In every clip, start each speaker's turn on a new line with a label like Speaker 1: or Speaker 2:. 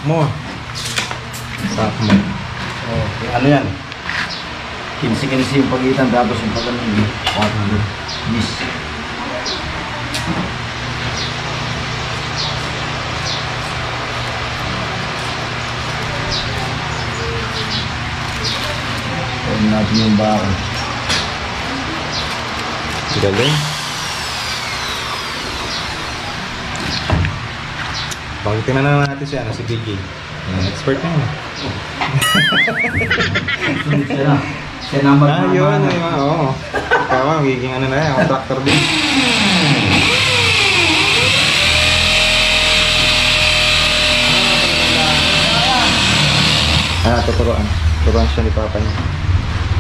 Speaker 1: mo. Sakmo.
Speaker 2: Oh, ano yan? 15 yung pagitan, tapos yung pag-ano yung 400. Bis. Pwede natin yung bakal.
Speaker 1: Galing. Bakit tingnan na natin siya, si Biggie. Expert na yun.
Speaker 2: Siya number na.
Speaker 1: Yun. Oo. Ikaw, magiging ano na yan, contractor din. Tuturuan. Turuan siya ni Papa niya.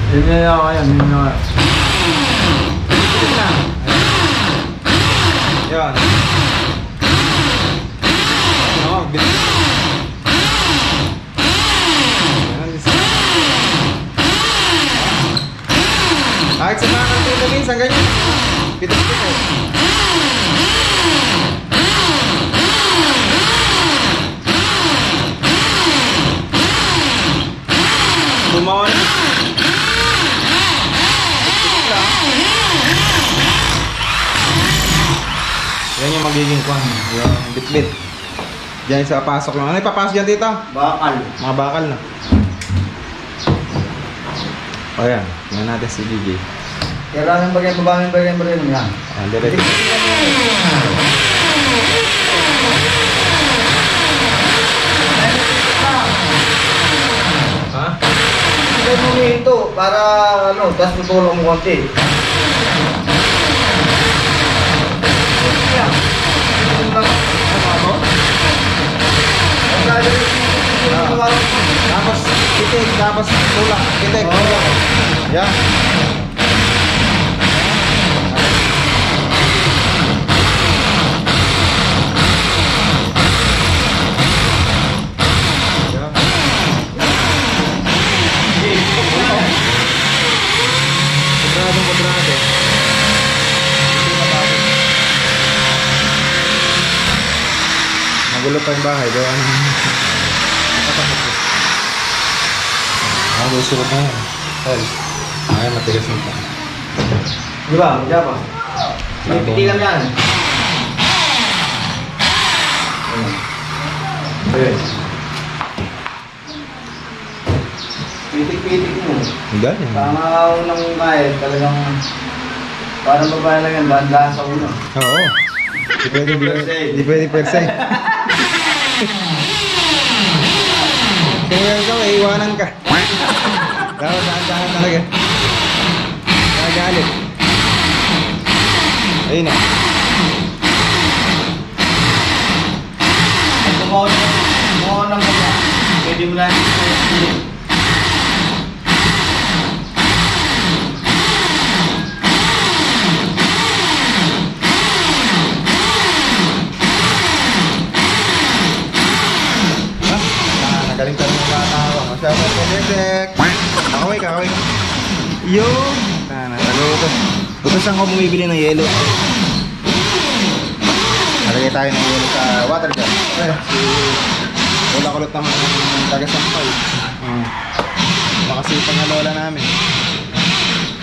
Speaker 2: Hindi na ako yan. Hindi na ako.
Speaker 1: Yan. Oo, bilis. Kahit sa mga kanto minsan ganyan. Pitas-pitas. Bumawa na. Yan yung magiging kwan. Yung bit-bit. Diyan isa pasok lang. Ano ipapasok dyan dito?
Speaker 2: Bakal.
Speaker 1: Mga bakal na. O yan. Tingnan natin si Gigi.
Speaker 2: Kaya lang bagay yan.
Speaker 1: Direct. Ha?
Speaker 2: Hindi mo ito para ano, tapos tutulong mo konti.
Speaker 1: Tapos titik, tapos tulak, titik. Yan. Kudrado. Magulo pa yung bahay doon. Susunod na yan. Ay, matigas nito.
Speaker 2: Di ba? Medya pa. Pipitigan yan. Ayun. Pitik-pitik mo.
Speaker 1: Ganyan.
Speaker 2: Tama unang kahit talagang parang babae lang yan, dahan-dahan sa ulo.
Speaker 1: Oo. Di pwede per se. Kung yan ka, may iwanan ka. Dapat dahan-dahan talaga. Nagalit. Ayun na.
Speaker 2: Pag gumawa ng mga, pwede mo lang
Speaker 1: Nagaling ka rin ng bata. Masyadong pwedek. Kakaway. Yun. Naloko. Buto saan ko bumibili ng yelo. Nalagay tayo ng yelo sa water gun. Wala kulot naman ng taga-sampay. Makasipang na lola namin.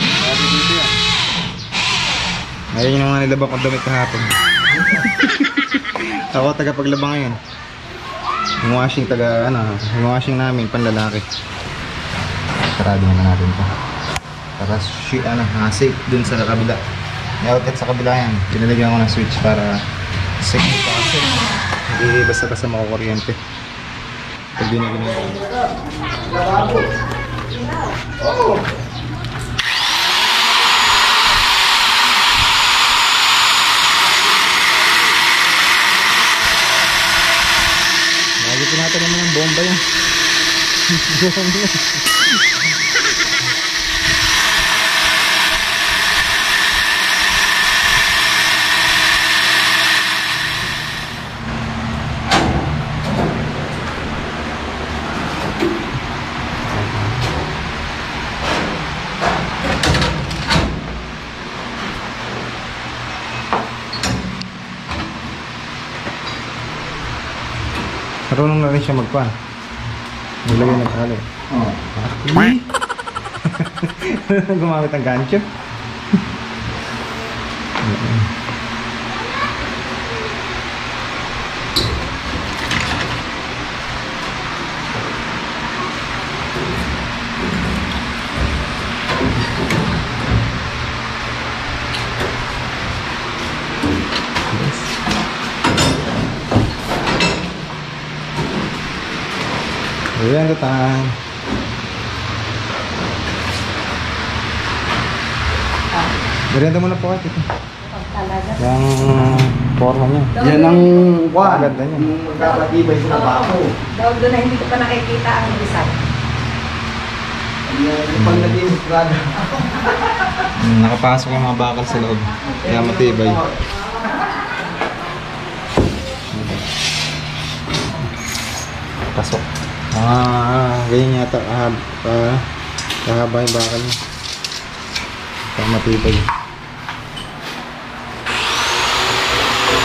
Speaker 1: Kaya dito yan. Ngayon yung mga nilabang kong damit kahapon. Ako tagapaglaba ngayon. Yung washing namin panlalaki. Sarado naman natin ito. Para safe dun sa kabila. May outlet sa kabila yan. Pinalagyan ko ng switch para safe nito kasi hindi basta-basta makukuryente. Pag binigyan ko. Lagi tinatanong mo yung bomba yan. Marunong na rin siya magpan. Nilagay ng tali.
Speaker 2: Oo.
Speaker 1: Gumamit ng gancho. Ayan, tatang. Merienda muna po ito. Yung forma niya.
Speaker 2: Yan ang kwan.
Speaker 1: Maganda niya.
Speaker 2: Yung magkakatibay sa bako.
Speaker 3: Daw doon na hindi ko pa nakikita ang design.
Speaker 2: Yung paglagay sa strada.
Speaker 1: Nakapasok yung mga bakal sa loob. Kaya matibay. Pasok. Ganyan yata. Kahaba yung bakal niya. Kaya matibay.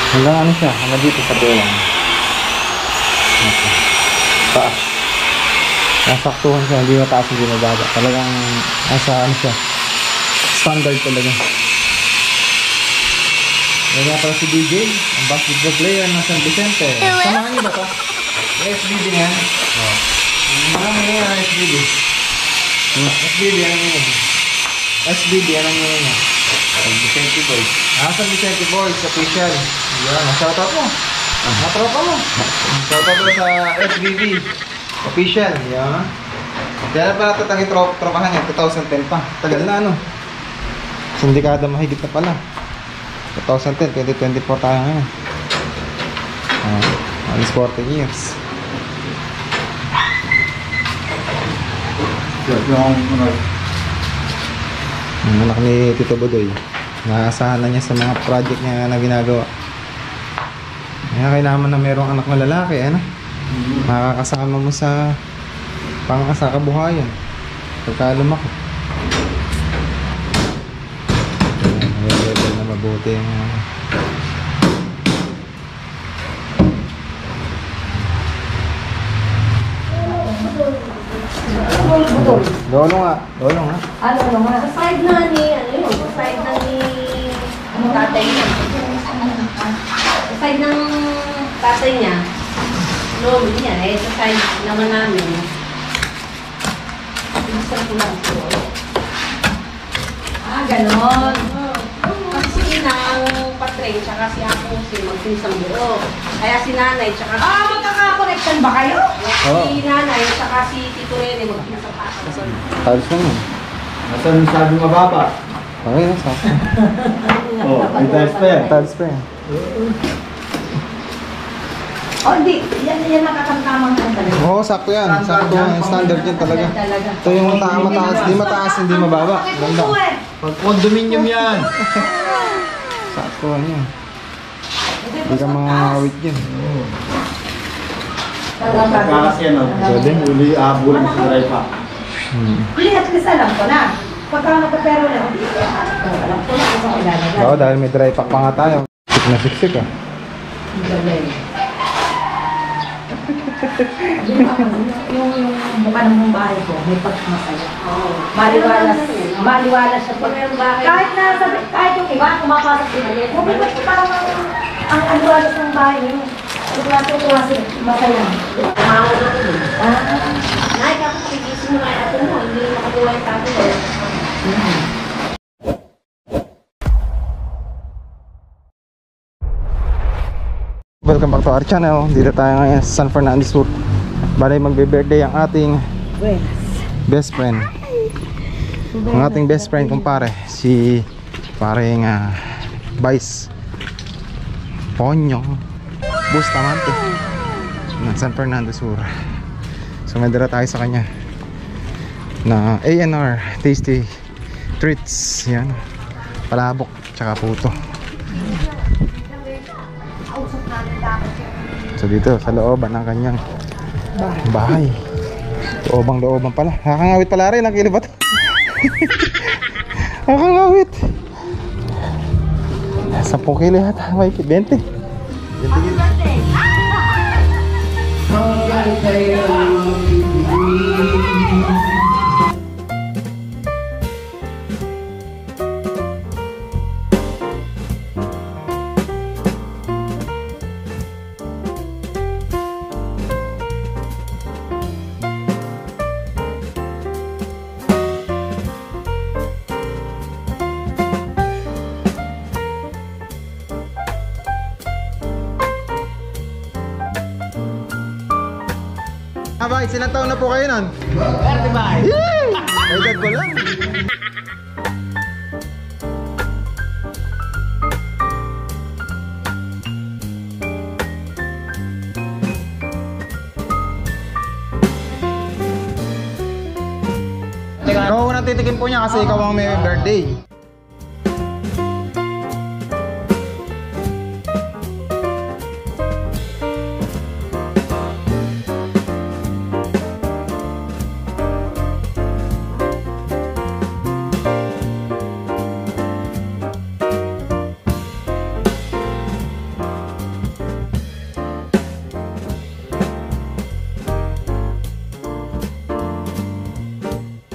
Speaker 1: Hanggang ano siya? Hanggang dito sa bewang. Taas. Nasaktuhan siya. Hindi mataas, hindi mababa. Talagang nasa ano siya. Standard talaga. Yan nga pala si DJ. Ang basketball player ng San Vicente. Samahan niyo ba ito? SBD nga. Samahan niyo yan ang SBD. SBD, ano nyo yun? SBD, ano nyo yun? San Vicente Boys. San Vicente Boys, official. Yan, shoutout mo. Tropa mo. Shoutout mo sa SBD. Official, yan. Kaya pala tatangin tropahan niya, 2010 pa. Tagal na ano. Sindikada mahigit na pala. 2010, 2024 tayo ngayon. Alis 14 years. Ang anak ni Tito Bodoy, naasahan na niya sa mga project niya na ginagawa. Kaya kailangan na merong anak na lalaki, ano? Makakasama mo sa pang-asa kabuhayan pagka lumaki. Level na mabuti yung Lolo nga.
Speaker 3: Ano nga? Sa side na ni, ano yun? Sa side na ni tatay niya. Sa side ng tatay niya, lolo niya. Sa side naman namin, gusto ko lang po. Ganon. Kasi ang patrain, tsaka si ako si magpinsang buo. Kaya si nanay, tsaka si... magkaka-connection ba kayo? Si nanay, tsaka si Tito Rene, magpinsang paso.
Speaker 1: Talos lang yun.
Speaker 2: Nasaan yung sabi mababa?
Speaker 1: Okay na, sakto.
Speaker 2: May tiles pa yan.
Speaker 1: Talos pa yan.
Speaker 3: Hindi. Yan nakakamtamang lang talaga.
Speaker 1: Oo, sakto yan. Sakto yan. Standard yan talaga. Ito yung mataas. Hindi mataas, hindi mababa. Ganda.
Speaker 2: Pag condominium yan.
Speaker 1: Sakto yan. Hindi ka makakawit yan.
Speaker 2: Kasi ano,
Speaker 1: Pwede.
Speaker 2: uli abulin sa dry pack.
Speaker 3: Hindi, at least alam ko na. Pagka nagka-pero na, alam ko na kung saan ilalagay.
Speaker 1: Oo, dahil may dry pack pa nga tayo. Sik na siksik ah.
Speaker 3: Yung mukha ng bahay ko, may pagmasaya. Maliwalas siya. Kahit yung iba, kumapasok din ulit. Mabigat ko parang ang aliwalas ng bahay niyo. Tuwa sila, masaya. Kumawa na ko din. Nay, kako pakigising mo kaya ito mo, hindi makabuha yung tapo mo.
Speaker 1: Welcome back to our channel. Dito tayo ngayon sa San Fernando Sur. Balay magbe-birthday ang ating best friend. Ang ating best friend kumpare, si pareng Vice Ponyong Bustamante ng San Fernando Sur. So may dala tayo sa kanya na A&R Tasty Treats. Yan, palabok tsaka puto. So dito sa looban ng kanyang bahay. Loobang pala. Nakakangawit pala rin. Ang kilo ba ito? Nakakangawit. 10 kilo yata. May 20. 20 kilo. Bites, ilang taon na po kayo nun? 35. Yay! Edad ko lang. Ikaw ang natitikim po niya kasi ikaw ang may birthday.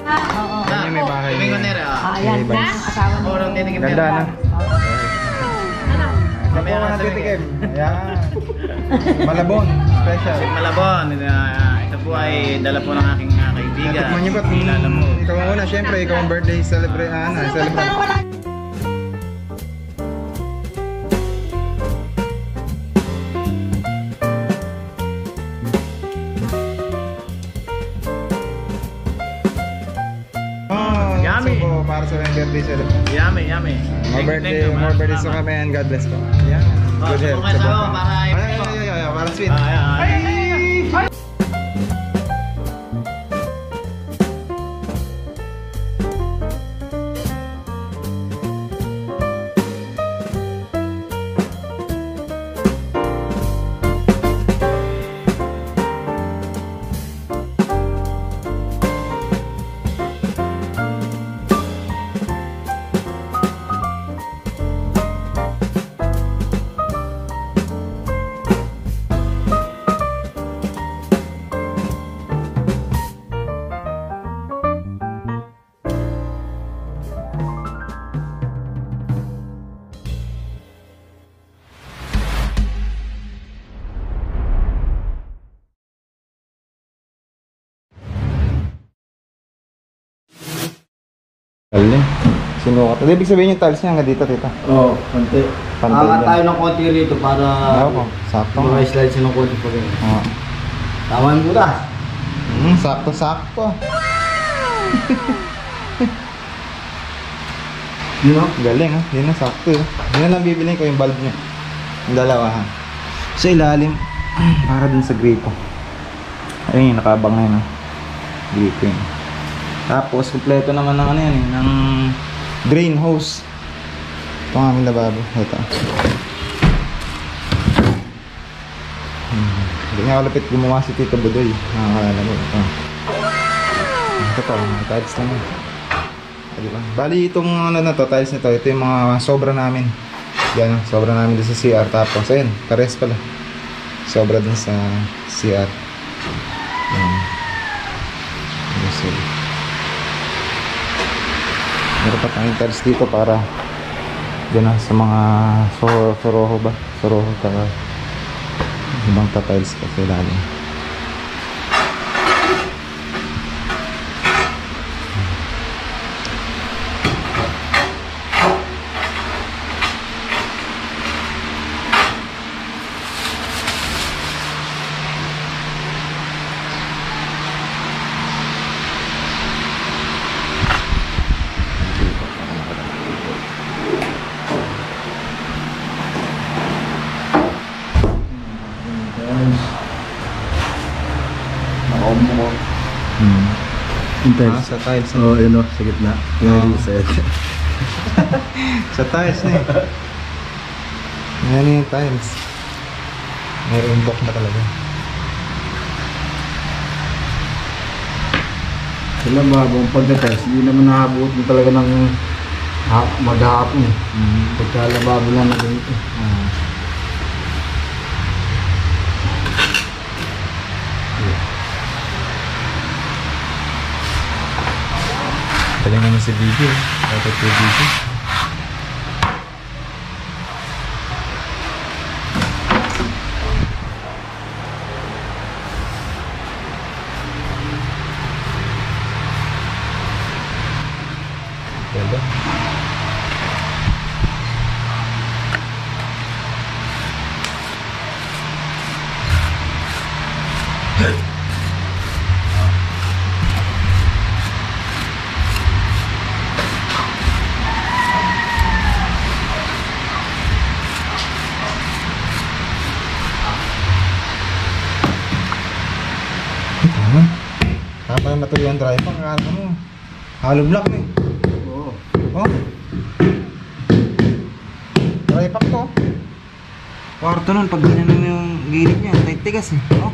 Speaker 1: Yan, may bahay.
Speaker 3: Ayan,
Speaker 1: Okay,
Speaker 3: ang asawa niya.
Speaker 1: Ganda na. Ito po ang natitikim. Ayan. Malabon, special.
Speaker 4: Malabon, ito po ay dala po ng aking kaibigan.
Speaker 1: Natikman niyo ba?
Speaker 4: Kilala mo.
Speaker 1: Ikaw ang una, syempre, ikaw ang birthday celebrate.
Speaker 4: Yummy.
Speaker 1: So po, para sa mga birthday celebrate.
Speaker 4: Yummy, yummy.
Speaker 1: More birthdays to kami and God bless po. Ayan. Good health.
Speaker 4: subukan
Speaker 1: sa
Speaker 4: ako
Speaker 1: buwan.
Speaker 4: para
Speaker 1: Ay, para sweet. Galing. Sinukat. Ibig sabihin yung tiles niya hanggang dito, tita.
Speaker 2: Oo, konti.
Speaker 1: Pantay
Speaker 2: Angat
Speaker 1: yan.
Speaker 2: tayo ng konti rito para
Speaker 1: Oo, sakto.
Speaker 2: mga slides ng konti pa rin.
Speaker 1: Oo.
Speaker 2: Tama yung butas.
Speaker 1: Sakto-sakto.
Speaker 2: Yun o?
Speaker 1: Galing ha. Yun na sakto eh. Yun na lang bibilin ko yung bulb niya. Yung dalawa ha. Sa ilalim. Para dun sa gripo. Ayun yung nakabang na yun ha. Gripo yun. Tapos kumpleto naman ng ano yan eh. Ng drain hose. Ito ang aming lababo. Ito. Hindi nga kalapit gumawa si Tito Budoy. Nakakalala ko. Ito to. Mga tiles naman. Diba? Bali itong ano na to, tiles nito, ito yung mga sobra namin. Yan, sobra namin dun sa CR. Tapos, ayun, pares pala. Sobra dun sa CR. Yan. Meron pa tayong tiles dito para dyan na sa mga soroho ba? Soroho taka ibang tiles pa sa ilalim.
Speaker 2: Nakaumbo ko.
Speaker 1: Yung tiles? Sa tiles.
Speaker 2: Oo, yun o, sa gitna. Yung reset.
Speaker 1: Sa tiles na eh. Yan yung tiles. May rimbok na talaga.
Speaker 2: Sila bagong pagka-test, hindi naman nakabuot mo talaga ng maghapon eh. Pagkalababo lang na ganito.
Speaker 1: Galing naman si Vivi eh. Dapat yung Vivi. Ganda. na tuloy ang drive pang kakala mo. Hollow block na eh.
Speaker 2: Oo.
Speaker 1: Oh. Drive pack to. Kwarto nun, pag ginano mo yung gilid niya, tigas eh. Oh.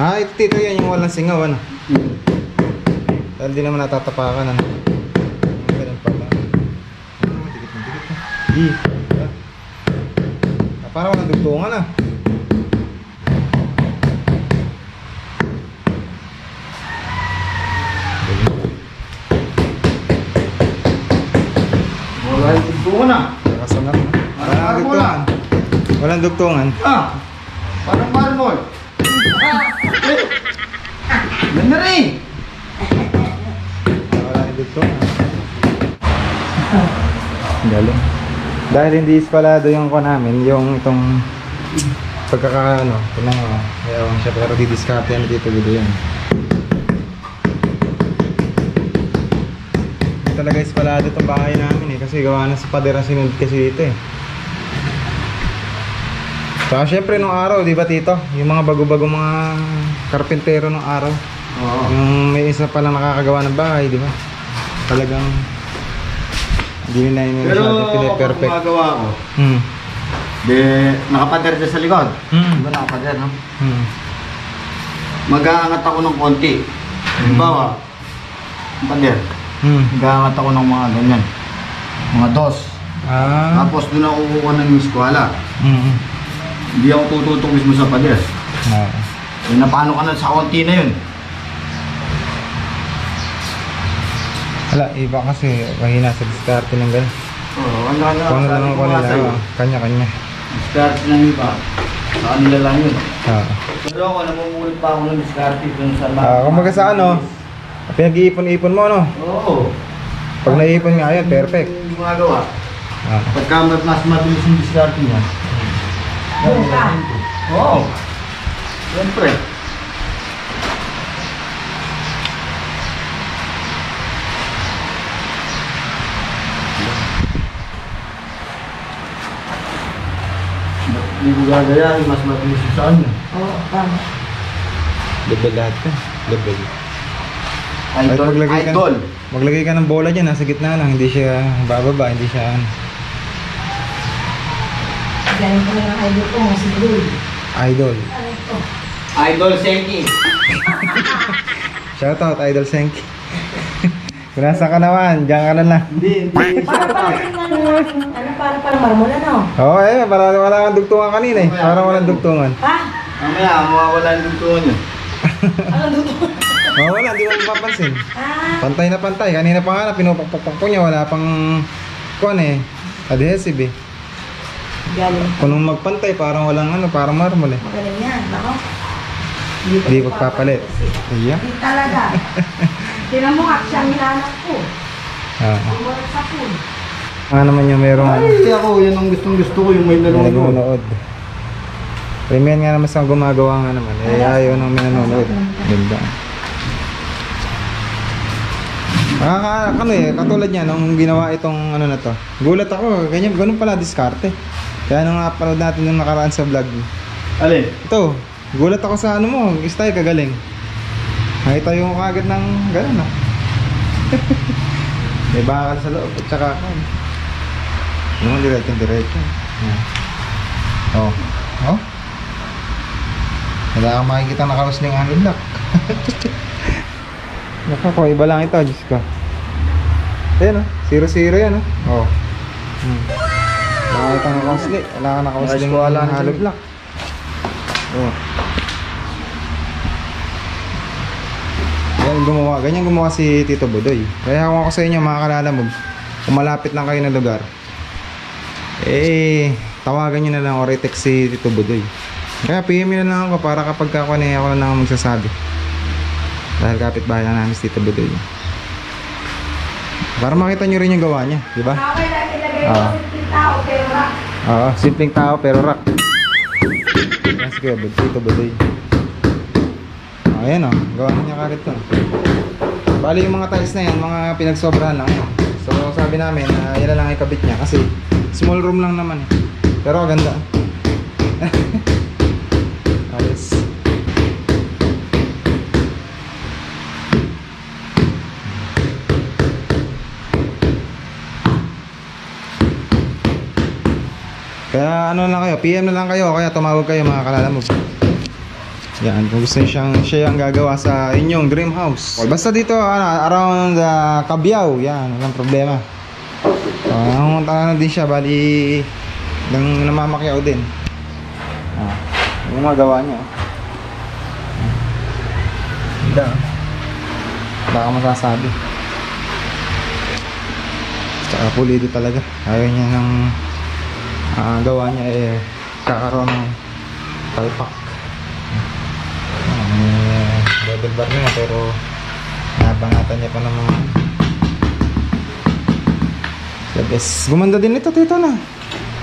Speaker 1: Ah, ito yan yung walang singaw, ano? Dahil di naman natatapakan, ano? Ganun pala. Dikit na dikit na. Di. Parang walang dugtungan, ah.
Speaker 2: Wala yung dugtungan na.
Speaker 1: Nakasanap, no? Walang dugtungan. Walang dugtungan.
Speaker 2: Ah! Parang marmol. Yan na rin.
Speaker 1: Walang dugtungan. Galing. Dahil hindi ispalado yung ko namin, yung itong pagkakaano, tinang ayaw siya pero didiskarte yan dito gulo yan. Hindi talaga ispalado itong bahay namin eh, kasi gawa na sa pader ang sinunod kasi dito eh. Saka syempre nung araw, di ba tito? Yung mga bago-bago mga karpentero nung araw.
Speaker 2: Oo.
Speaker 1: Yung may isa pa lang nakakagawa ng bahay, di ba? Talagang hindi na yun
Speaker 2: Pero
Speaker 1: masyadong
Speaker 2: kapag
Speaker 1: pine-perfect.
Speaker 2: gumagawa ko,
Speaker 1: Hmm.
Speaker 2: nakapader dyan sa likod.
Speaker 1: Hmm.
Speaker 2: Diba nakapader, no?
Speaker 1: Hmm.
Speaker 2: Mag-aangat ako ng konti. Halimbawa, pader.
Speaker 1: Hmm.
Speaker 2: Mag-aangat ako ng mga ganyan. Mga dos.
Speaker 1: Ah.
Speaker 2: Tapos doon ako kukuha ng eskwala.
Speaker 1: Hmm.
Speaker 2: Hindi ako tututok mismo sa pader.
Speaker 1: Ah.
Speaker 2: Eh, napano ka na sa konti na yun.
Speaker 1: Wala, iba kasi mahina sa diskarte ng gano'n.
Speaker 2: Oo, kanya-kanya.
Speaker 1: Kung ano lang ako nila, kanya-kanya.
Speaker 2: Diskarte ng iba. Sa kanila lang yun.
Speaker 1: Ah.
Speaker 2: Pero ako, namumulit pa ako ng diskarte dun sa
Speaker 1: Kumbaga sa ano, pinag-iipon-ipon mo, no?
Speaker 2: Oo.
Speaker 1: Pag naipon nga yan, perfect.
Speaker 2: Yung gumagawa.
Speaker 1: Ah.
Speaker 2: Pagka mas mabilis yung diskarte niya.
Speaker 3: Buka.
Speaker 2: Oo. Siyempre. Hindi ko gagayahin, mas mabilis yung sa kanya.
Speaker 3: Oo, tama.
Speaker 1: Level lahat ka. Level. Kahit
Speaker 2: Idol,
Speaker 1: maglagay ka,
Speaker 2: idol.
Speaker 1: maglagay ka ng bola dyan, nasa gitna lang. Hindi siya bababa, hindi siya ano.
Speaker 3: Galing ko ng idol ko, si Blue.
Speaker 1: Idol.
Speaker 3: Ano ito?
Speaker 2: Idol Senki.
Speaker 1: Shoutout, Idol Senki. Kung nasa ka naman, diyan ka na lang.
Speaker 2: Hindi.
Speaker 3: Para pala para marmula, no?
Speaker 1: Oo, wala kang dugtungan kanina eh. Parang walang dugtungan.
Speaker 3: Ha?
Speaker 2: Mamaya, mawawala yung dugtungan niya.
Speaker 3: Anong duto?
Speaker 1: Oo, wala, hindi mo mapapansin.
Speaker 3: Ah,
Speaker 1: Pantay na pantay. Kanina pa nga na, pinupakpak ko niya. Wala pang, kuwan eh, adhesive eh.
Speaker 3: galing.
Speaker 1: Kung nung magpantay, parang walang ano, parang marmol eh.
Speaker 3: Magaling yan, nako.
Speaker 1: Hindi magpapalit. Iya.
Speaker 3: Hindi talaga. Tinan mo, aksyan nilanak ko.
Speaker 1: Ah.
Speaker 3: Bumulot sa pool.
Speaker 1: Nga naman yung merong ano,
Speaker 2: Ay, ako, yan ang gustong-gusto ko, yung may nanonood.
Speaker 1: nanonood. Premium nga naman sa gumagawa nga naman. Eh, ayaw nang may nanonood. Ganda. Ano eh, katulad niya nung ginawa itong ano na to. Gulat ako, ganun pala diskarte. Kaya nung napanood natin yung nakaraan sa vlog.
Speaker 2: Alin?
Speaker 1: Ito, gulat ako sa ano mo, style kagaling. Nakita yung kagad ng gano'n ah. May bakal sa loob at saka ako. Yung diretso. Oh. Oh. Wala kang makikita nakausling handle lock. Naku, kung iba lang ito, Diyos ko. Ayan oh, 0-0 yan oh. Oh. Wala kang nakausling. Wala kang nakausling handle lock. Oh. Ganyan gumawa si Tito Budoy. Kaya kung ako sa inyo mga kalalamog, kung malapit lang kayo na lugar, eh, tawagan nyo na lang or i-text si Tito Budoy. Kaya PM nyo na lang ako para kapag ako na ako lang magsasabi. Dahil kapitbahay lang namin si Tito Budoy. Para makita nyo rin yung gawa niya, di ba?
Speaker 3: Okay lang, ilagay ko simpleng tao, pero rock.
Speaker 1: Oo, simpleng tao pero rock. Yan si Tito Budoy. Ayan o, gawa na niya kagad to. Bali yung mga tiles na yan, mga pinagsobrahan lang yan. So sabi namin, yan na lang ikabit niya kasi small room lang naman eh. Pero ganda. Ayos. Kaya ano lang kayo, PM na lang kayo, kaya tumawag kayo mga kalalamog. Yan, kung gusto siya ang gagawa sa inyong dream house. Basta dito, around Cabiao, yan, walang problema. Nangungunta din siya, bali nang namamakyaw din. Yung magawa niya. Ganda. Wala kang masasabi. Tsaka pulido talaga. Ayaw niya ng gawa niya kakaroon ng palpak. Double bar niya pero nabangatan niya pa ng mga the best. Gumanda din ito, tito na.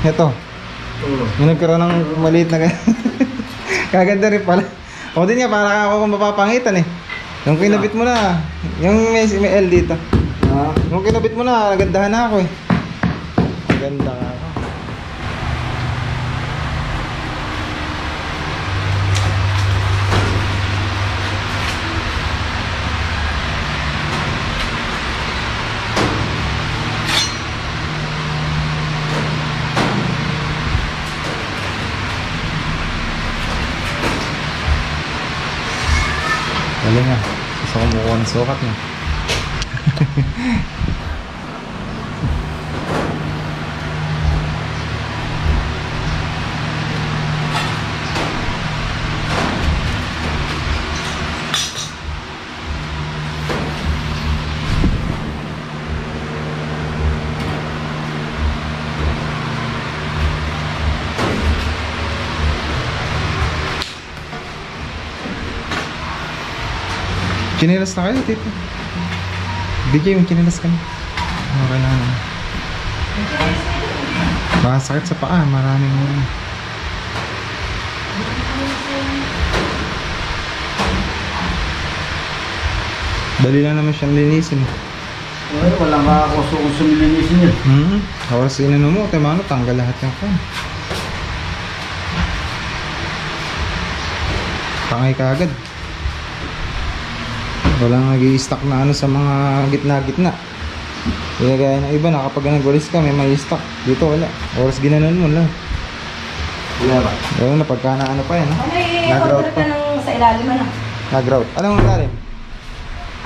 Speaker 1: Ito. Yung nagkaroon ng maliit na kaganda rin pala. O din nga, para ako kung mapapangitan eh. Yung kinabit mo na, yung may L dito. Yung kinabit mo na, nagandahan na ako eh. Maganda ka ako. Dali nga, gusto ko mukha ng sukat na. Chinilas na kayo, tito. DJ, yung chinilas ka na. Okay na naman. Baka sakit sa paa, maraming dali lang naman siyang linisin.
Speaker 2: Ay, walang kakakoso kung sumilinisin yan.
Speaker 1: Oras inano mo, temano, tanggal lahat yung fan. Pangay ka agad. Walang nag-i-stock na ano sa mga gitna-gitna. Kaya gaya ng iba na kapag nag-walis ka may stock. Dito wala. Oras ginanon mo lang.
Speaker 2: Wala ba?
Speaker 1: Ganoon na pagka na ano pa yan.
Speaker 3: May
Speaker 1: Nag-route
Speaker 3: order
Speaker 1: pa.
Speaker 3: ka ng sa ilalim ano?
Speaker 1: Nag-route. Anong ilalim?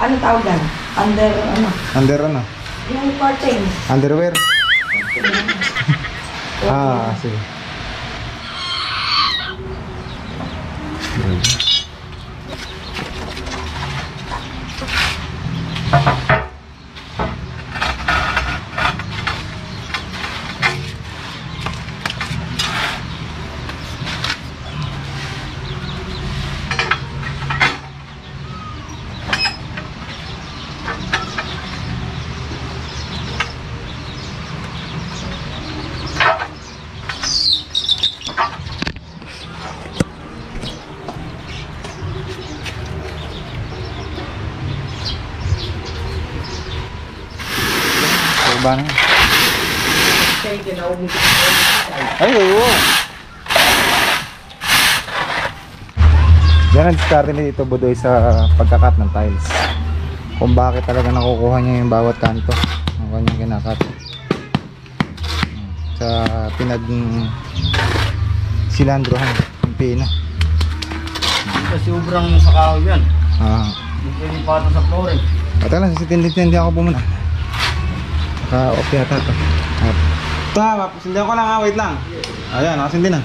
Speaker 3: Anong tawag yan? Under ano?
Speaker 1: Under ano?
Speaker 3: Yung curtain.
Speaker 1: Underwear? Sige. Ba na? Ay, oo. Yan ang diskarte ni Tito Budoy sa pagkakat ng tiles. Kung bakit talaga nakukuha niya yung bawat kanto ng kanyang kinakat. Sa silandrohan, yung pina.
Speaker 2: Kasi ubrang sa kahoy yan. Hindi pwede pata sa flooring.
Speaker 1: At lang, sasitindi ako po muna. Naka-off yata ito. Ito ha, sindihan ko lang ha, wait lang. Ayan, nakasindi na.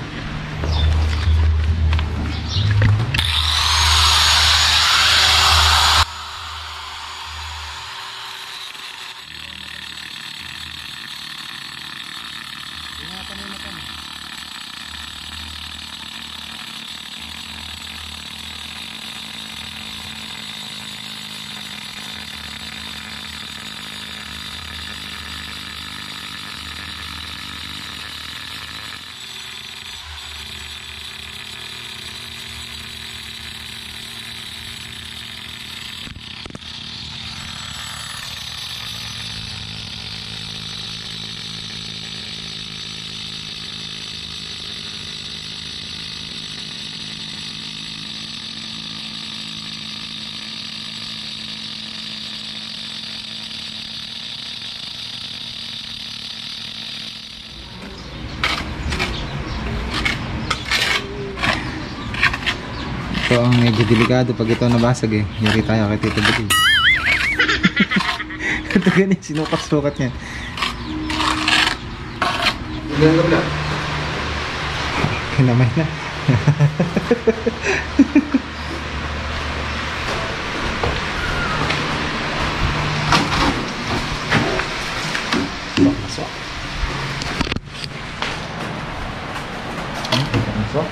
Speaker 1: medyo delikado pag ito nabasag eh. Yari tayo kay Tito Butil. Ito ganyan, sinukat-sukat niya. Kinamay na. Pasok. Pasok.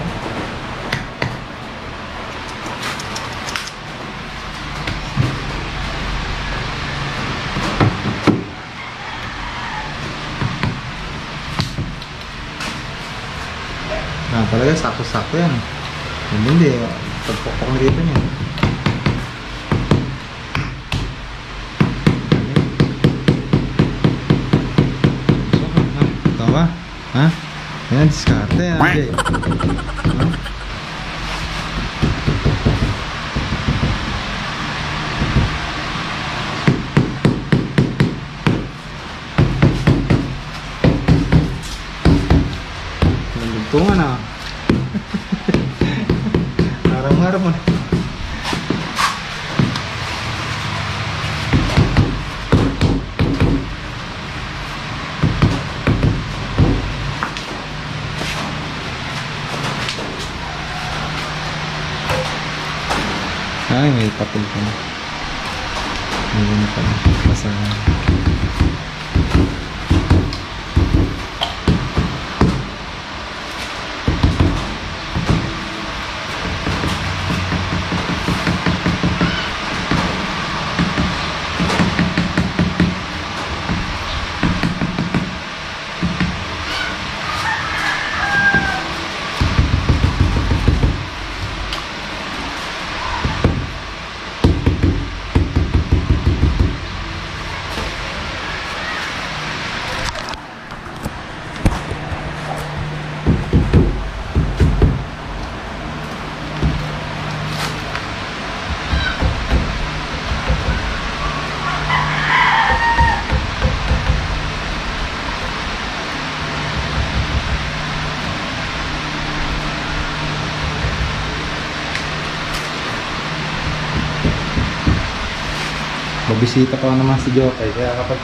Speaker 1: Talaga sakto-sakto yan. Hindi, pagpokpok na dito niya. Ito ba? Ha? Yan, diskarte yan. Ha? Nandugtungan ah. Harap mo na. Ay, may papel ka na. May ano pa na. Basahan. Babisita pa naman si Jokay, kaya kapag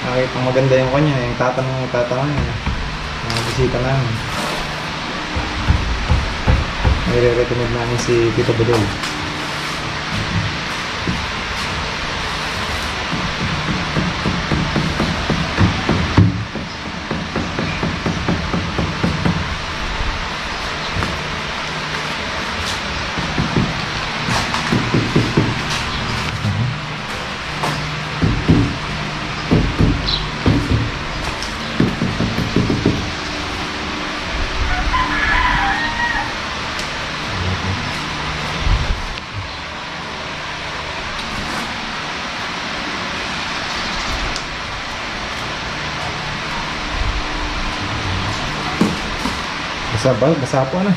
Speaker 1: nakita maganda yung kanya, yung tatanong niya, mga bisita namin. Nire-recommend namin si Tito Budol. Basa po na.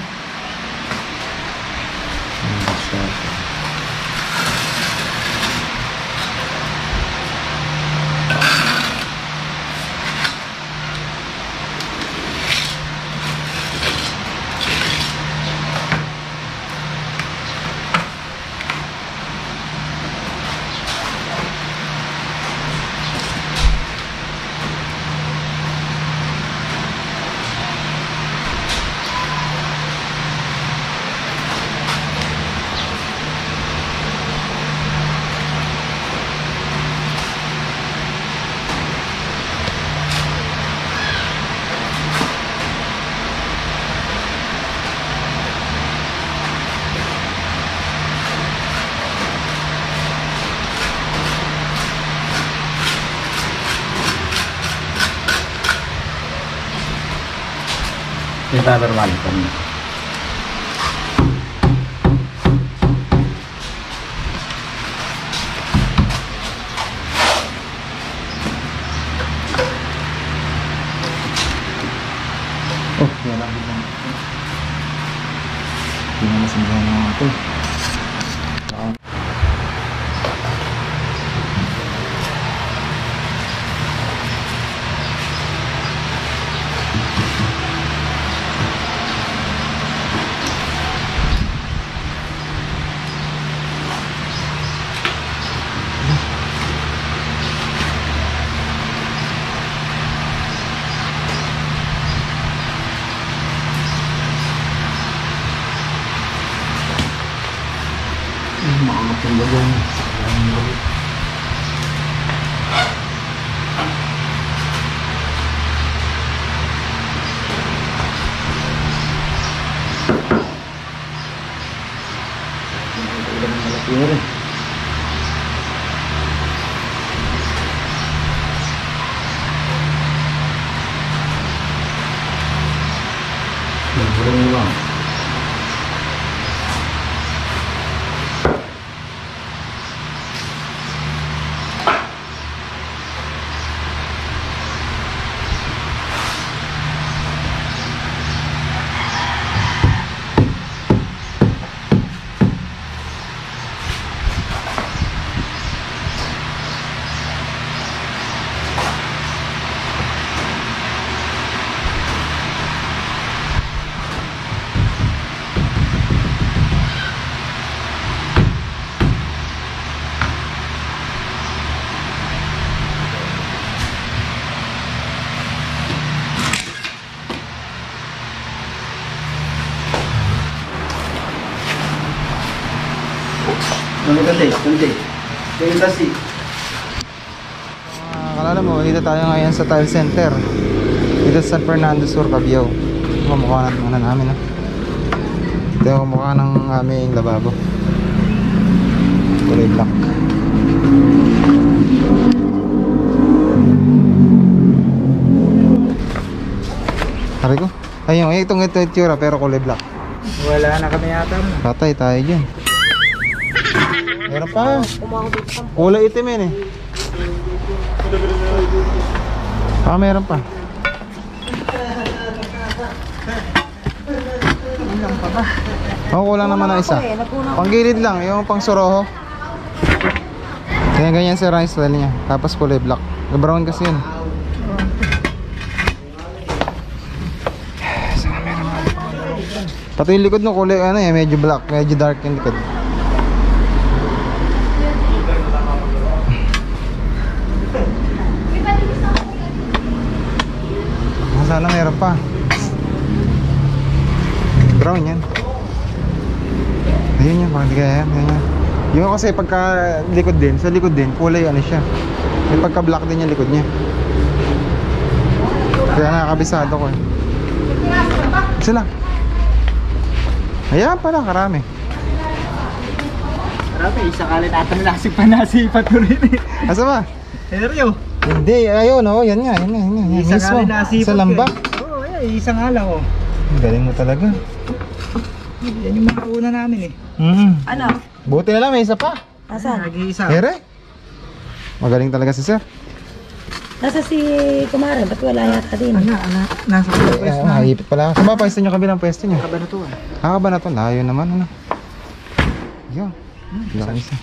Speaker 2: Kita normal kami.
Speaker 1: Oh, wala dito. Hindi na masambahan na ako.
Speaker 2: Makakapin ba dyan? Malaki na rin. Bulong mo lang. Ganti. Ganti kasi.
Speaker 1: Kalala mo, dito tayo ngayon sa Tile Center. Dito sa San Fernando Sur, Cabiao. Kumukha na namin. Ito yung kumukha ng aming lababo. Kulay black. Sabi ko, ayun, itong ito itsura pero kulay black.
Speaker 2: Wala na kami yata.
Speaker 1: Patay tayo dyan. Meron pa. Kulay itim yun eh. Meron pa. Kulang naman na isa. Panggilid lang, yung pang soroho. Kaya ganyan si rice style niya. Tapos kulay black. Brown kasi yun. Pati yung likod ng kulay ano eh, medyo black, medyo dark yung likod. Sana meron pa. Brown yan. Ayun yan, bakit kaya yan? Ayun yan. Yung kasi pagka likod din, sa likod din, kulay ano siya. May pagka black din yung likod niya. Kaya nakakabisado ko eh. Isa lang. Ayan pala, karami.
Speaker 4: Marami, isang kalit ata nasipan ko rin eh.
Speaker 1: Asa ba?
Speaker 4: Seryo?
Speaker 1: Hindi, ayun oh, yan nga. Yan
Speaker 4: Isang
Speaker 1: mismo.
Speaker 4: kalit nasipan
Speaker 1: Sa lamba.
Speaker 4: Oo, isang ala ko.
Speaker 1: Galing mo talaga.
Speaker 4: Yan yung mga una namin eh.
Speaker 3: Ano?
Speaker 1: Buti na lang, may isa pa.
Speaker 3: Nasaan?
Speaker 4: Nag-iisa.
Speaker 1: Ere? Magaling talaga si sir.
Speaker 3: Nasa si Kumare, ba't wala yata din?
Speaker 4: Nasa kabilang pwesto na.
Speaker 1: Higipit pala. Saan ba pwesto nyo, kabilang pwesto nyo?
Speaker 4: Kabanatuan.
Speaker 1: Kabanatuan, layo naman ano. Yan. Lang isa.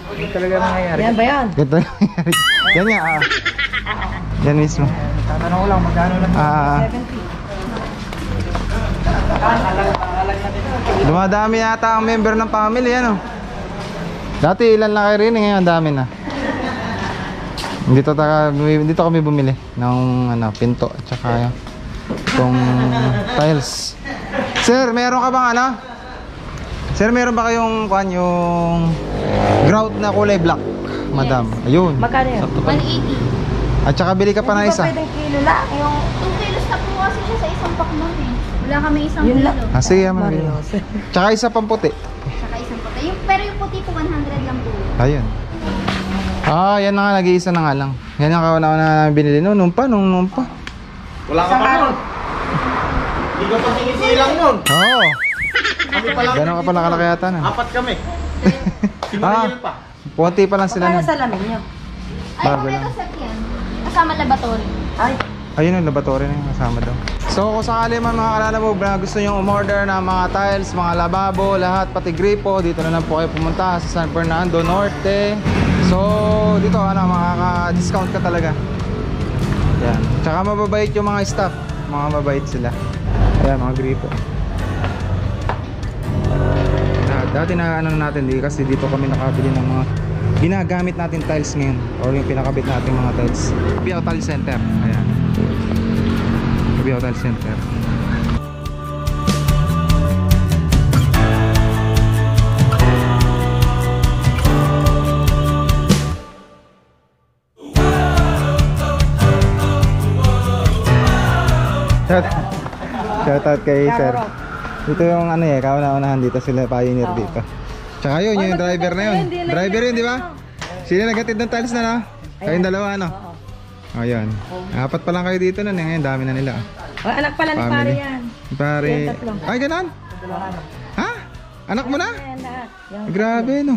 Speaker 4: Ano talaga nangyayari?
Speaker 3: Yan ba yan?
Speaker 1: Ganito nangyari. Yan nga yan mismo.
Speaker 4: Tatanong ko lang, magkano lang?
Speaker 3: 70.
Speaker 1: Dumadami yata ang member ng family, ano? Dati ilan lang kayo rin, ngayon ang dami na. Dito kami bumili ng ano, pinto at saka itong tiles. Sir, meron ka bang ano? Sir, meron ba kayong yung grout na kulay black? Madam, ayun.
Speaker 3: Magkano yan?
Speaker 5: 180.
Speaker 1: At saka bili ka pa ng isa.
Speaker 3: Pwedeng kilo lang, yung
Speaker 5: 2 kilos na po kasi siya sa isang pack nun eh. Wala kami isang
Speaker 3: Yun
Speaker 5: kilo.
Speaker 3: lang.
Speaker 1: Sige, mabili. Tsaka isa pang puti.
Speaker 5: Saka isang puti. Pero yung puti po 100 lang po.
Speaker 1: Ayun. Yan na nga, nag-iisa na nga lang. Yan ang kauna-una namin binili noon pa.
Speaker 4: Wala ka pa nun. Hindi ka pa sinisilang nun.
Speaker 1: Oo.
Speaker 4: Kami pa lang.
Speaker 1: Gano'n ka pala kalaki yata na.
Speaker 4: 4 kami. Simulan pa.
Speaker 1: Punti pa lang sila
Speaker 3: Magkano
Speaker 1: nun.
Speaker 3: sa lamin nyo?
Speaker 5: Ay,
Speaker 1: Bago
Speaker 5: may
Speaker 1: lang.
Speaker 5: kaset yan. Kasama laboratory.
Speaker 3: Ay,
Speaker 1: Ayun yung laboratory na yung kasama daw. So kung sakali man mga kalala mo na gusto nyo umorder ng mga tiles, mga lababo, lahat pati gripo, dito na lang po kayo pumunta sa San Fernando Norte. So dito makaka-discount ka talaga. Yan. Tsaka mababait yung mga staff. Mga mabait sila. Ayan, mga gripo. Dati na natin kasi dito kami nakabili ng mga ginagamit natin tiles ngayon or yung pinakabit natin mga tiles. Cabiao Tile Center. Ayan. Cabiao Tile Center. Shoutout kay sir. Ito yung ano eh, kauna-unahan dito sila, pioneer dito. Tsaka yun, yung driver na yun. Driver yun, di ba? Sino naghatid ng tiles na no? Kayong dalawa, ano? O yun. Apat pa lang kayo dito nun. Ngayon, dami na nila.
Speaker 3: Oh, anak pala ni pare yan.
Speaker 1: Pare.
Speaker 3: Yan, tatlo.
Speaker 1: Ay, ganon? Ha? Anak mo na?
Speaker 3: Yan lahat. Yan.
Speaker 1: Grabe, no?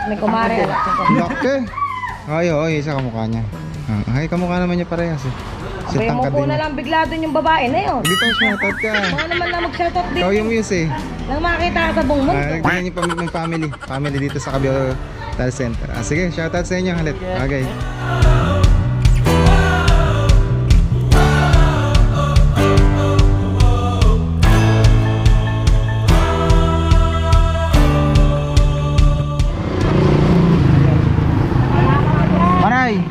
Speaker 3: May kumare.
Speaker 1: Laki. Ay, isa kamukha niya. Ay, kamukha naman niya parehas eh. Si
Speaker 3: Sabi mo
Speaker 1: tangkad
Speaker 3: po
Speaker 1: din.
Speaker 3: na lang bigla dun yung babae na yun.
Speaker 1: Dito, shoutout ka.
Speaker 3: Mga naman lang mag-shoutout din.
Speaker 1: Ikaw yung muse eh.
Speaker 3: Nang makita ka sa buong mundo.
Speaker 1: Tignan niyo yung family. Family dito sa Cabio Tile Center. Sige, shoutout sa inyo halit. Okay. Maray!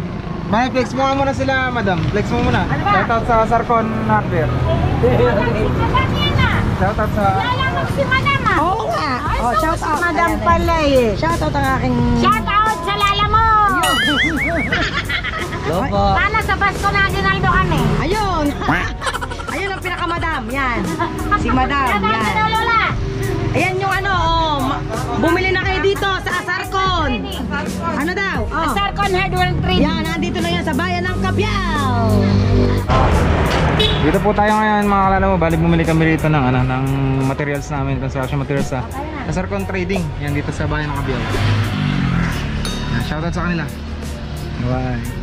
Speaker 1: May flex mo nga muna sila, madam. Flex mo muna. Shoutout sa Sarcon Hardware. Shoutout sa...
Speaker 3: Oo nga. Oh, shoutout.
Speaker 6: Madam pala eh.
Speaker 3: Shoutout ang aking...
Speaker 6: Shout out sa lala mo! Sana sa Pasko na Ginaldo kami.
Speaker 3: Ayun! Ayun ang pinakamadam. Yan. Si madam. Yan.
Speaker 6: Lola!
Speaker 3: Ayan yung ano, oh, bumili na kayo dito sa Asarcon. Ano daw? Oh.
Speaker 6: Sarcon Hardware Trade.
Speaker 3: Yan, nandito na yan sa bayan ng Cabiao.
Speaker 1: Dito po tayo ngayon mga kalala mo, bali bumili kami dito ng, ano, ng materials namin, construction materials sa Sarcon Trading. Yan dito sa bayan ng Cabiao. Shoutout sa kanila. Bye.